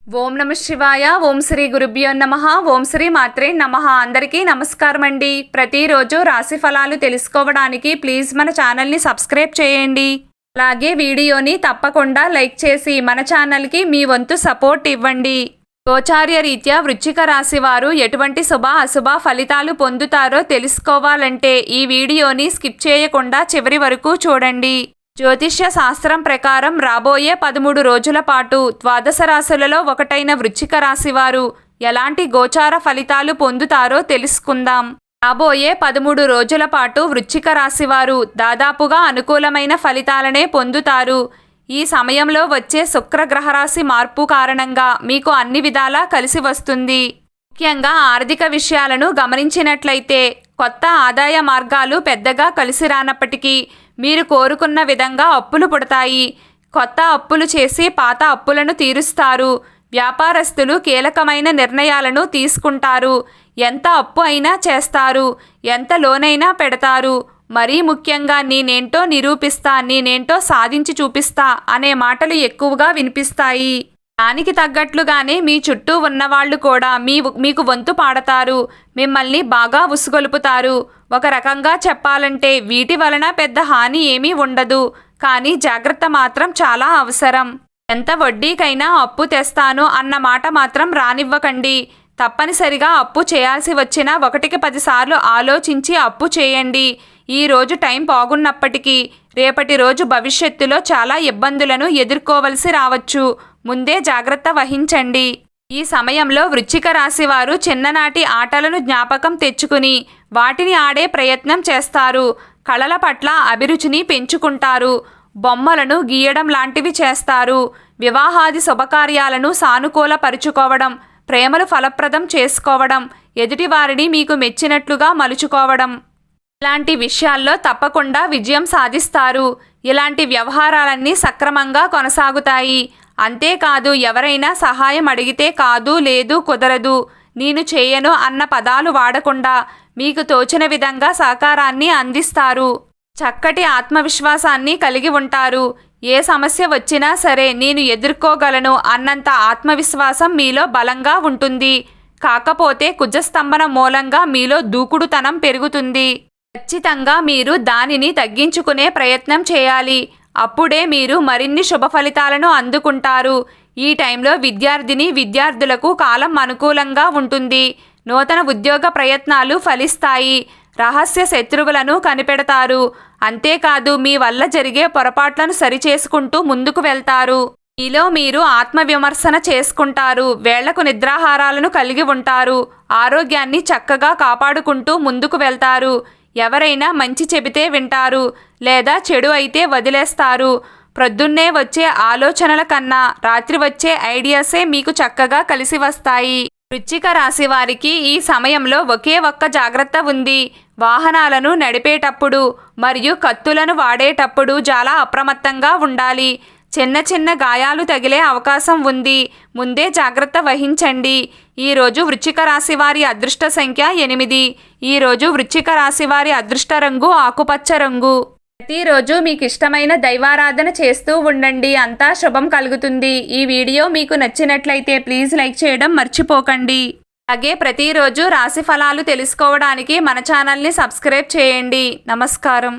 ఓం నమ శివాయ. ఓం శ్రీ గురుభ్యో నమః. ఓం శ్రీ మాత్రే నమః. అందరికీ నమస్కారం అండి. ప్రతిరోజు రాశి ఫలాలు తెలుసుకోవడానికి ప్లీజ్ మన ఛానల్ని సబ్స్క్రైబ్ చేయండి. అలాగే వీడియోని తప్పకుండా లైక్ చేసి మన ఛానల్కి మీ వంతు సపోర్ట్ ఇవ్వండి. గోచార్య రీత్యా వృశ్చిక రాశి వారు ఎటువంటి శుభ అశుభ ఫలితాలు పొందుతారో తెలుసుకోవాలంటే ఈ వీడియోని స్కిప్ చేయకుండా చివరి వరకు చూడండి. జ్యోతిష్య శాస్త్రం ప్రకారం రాబోయే 13 రోజుల పాటు ద్వాదశ రాశులలో ఒకటైన వృశ్చిక రాశివారు ఎలాంటి గోచార ఫలితాలు పొందుతారో తెలుసుకుందాం. రాబోయే 13 రోజుల పాటు వృశ్చిక రాశివారు దాదాపుగా అనుకూలమైన ఫలితాలనే పొందుతారు. ఈ సమయంలో వచ్చే శుక్రగ్రహరాశి మార్పు కారణంగా మీకు అన్ని విధాలా కలిసి వస్తుంది. ముఖ్యంగా ఆర్థిక విషయాలను గమనించినట్లయితే కొత్త ఆదాయ మార్గాలు పెద్దగా కలిసి రానప్పటికీ మీరు కోరుకున్న విధంగా అప్పులు పుడతాయి. కొత్త అప్పులు చేసి పాత అప్పులను తీరుస్తారు. వ్యాపారస్తులు కీలకమైన నిర్ణయాలను తీసుకుంటారు. ఎంత అప్పు అయినా చేస్తారు. ఎంత లోనైనా పెడతారు. మరీ ముఖ్యంగా నేనేంటో నిరూపిస్తా, నేనేంటో సాధించి చూపిస్తా అనే మాటలు ఎక్కువగా వినిపిస్తాయి. దానికి తగ్గట్లుగానే మీ చుట్టూ ఉన్నవాళ్లు కూడా మీకు వంతు పాడతారు. మిమ్మల్ని బాగా ఉసుగొలుపుతారు. ఒక రకంగా చెప్పాలంటే వీటి వలన పెద్ద హాని ఏమీ ఉండదు. కానీ జాగ్రత్త మాత్రం చాలా అవసరం. ఎంత వడ్డీకైనా అప్పు తెస్తాను అన్న మాట మాత్రం రానివ్వకండి. తప్పనిసరిగా అప్పు చేయాల్సి వచ్చినా 1కి 10 సార్లు ఆలోచించి అప్పు చేయండి. ఈ రోజు టైం బాగున్నప్పటికీ రేపటి రోజు భవిష్యత్తులో చాలా ఇబ్బందులను ఎదుర్కోవలసి రావచ్చు. ముందే జాగ్రత్త వహించండి. ఈ సమయంలో వృశ్చిక రాశి వారు చిన్ననాటి ఆటలను జ్ఞాపకం తెచ్చుకుని వాటిని ఆడే ప్రయత్నం చేస్తారు. కళల పట్ల అభిరుచిని పెంచుకుంటారు. బొమ్మలను గీయడం లాంటివి చేస్తారు. వివాహాది శుభకార్యాలను సానుకూలపరుచుకోవడం, ప్రేమలు ఫలప్రదం చేసుకోవడం, ఎదుటివారిని మీకు మెచ్చినట్లుగా మలుచుకోవడం ఇలాంటి విషయాల్లో తప్పకుండా విజయం సాధిస్తారు. ఇలాంటి వ్యవహారాలన్నీ సక్రమంగా కొనసాగుతాయి. అంతేకాదు, ఎవరైనా సహాయం అడిగితే కాదు, లేదు, కుదరదు, నేను చేయను అన్న పదాలు వాడకుండా మీకు తోచిన విధంగా సహకారాన్ని అందిస్తారు. చక్కటి ఆత్మవిశ్వాసాన్ని కలిగి ఉంటారు. ఏ సమస్య వచ్చినా సరే నేను ఎదుర్కోగలను అన్నంత ఆత్మవిశ్వాసం మీలో బలంగా ఉంటుంది. కాకపోతే కుజస్తంభన మూలంగా మీలో దూకుడుతనం పెరుగుతుంది. ఖచ్చితంగా మీరు దానిని తగ్గించుకునే ప్రయత్నం చేయాలి. అప్పుడే మీరు మరిన్ని శుభ ఫలితాలను అందుకుంటారు. ఈ టైంలో విద్యార్థులకు కాలం అనుకూలంగా ఉంటుంది. నూతన ఉద్యోగ ప్రయత్నాలు ఫలిస్తాయి. రహస్య శత్రువులను కనిపెడతారు. అంతేకాదు, మీ వల్ల జరిగే పొరపాట్లను సరిచేసుకుంటూ ముందుకు వెళ్తారు. మీలో మీరు ఆత్మవిమర్శన చేసుకుంటారు. వేళ్లకు నిద్రాహారాలను కలిగి ఉంటారు. ఆరోగ్యాన్ని చక్కగా కాపాడుకుంటూ ముందుకు వెళ్తారు. ఎవరైనా మంచి చెబితే వింటారు, లేదా చెడు అయితే వదిలేస్తారు. ప్రొద్దున్నే వచ్చే ఆలోచనల కన్నా రాత్రి వచ్చే ఐడియాసే మీకు చక్కగా కలిసి వస్తాయి. వృశ్చిక రాశి వారికి ఈ సమయంలో ఒకే ఒక్క జాగ్రత్త ఉంది. వాహనాలను నడిపేటప్పుడు మరియు కత్తులను వాడేటప్పుడు చాలా అప్రమత్తంగా ఉండాలి. చిన్న చిన్న గాయాలు తగిలే అవకాశం ఉంది. ముందే జాగ్రత్త వహించండి. ఈరోజు వృశ్చిక రాశి వారి అదృష్ట సంఖ్య 8. ఈరోజు వృశ్చిక రాశి వారి అదృష్ట రంగు ఆకుపచ్చ రంగు. ప్రతిరోజు మీకు ఇష్టమైన దైవారాధన చేస్తూ ఉండండి. అంతా శుభం కలుగుతుంది. ఈ వీడియో మీకు నచ్చినట్లయితే ప్లీజ్ లైక్ చేయడం మర్చిపోకండి. అలాగే ప్రతిరోజు రాశి ఫలాలు తెలుసుకోవడానికి మన ఛానల్ని సబ్స్క్రైబ్ చేయండి. నమస్కారం.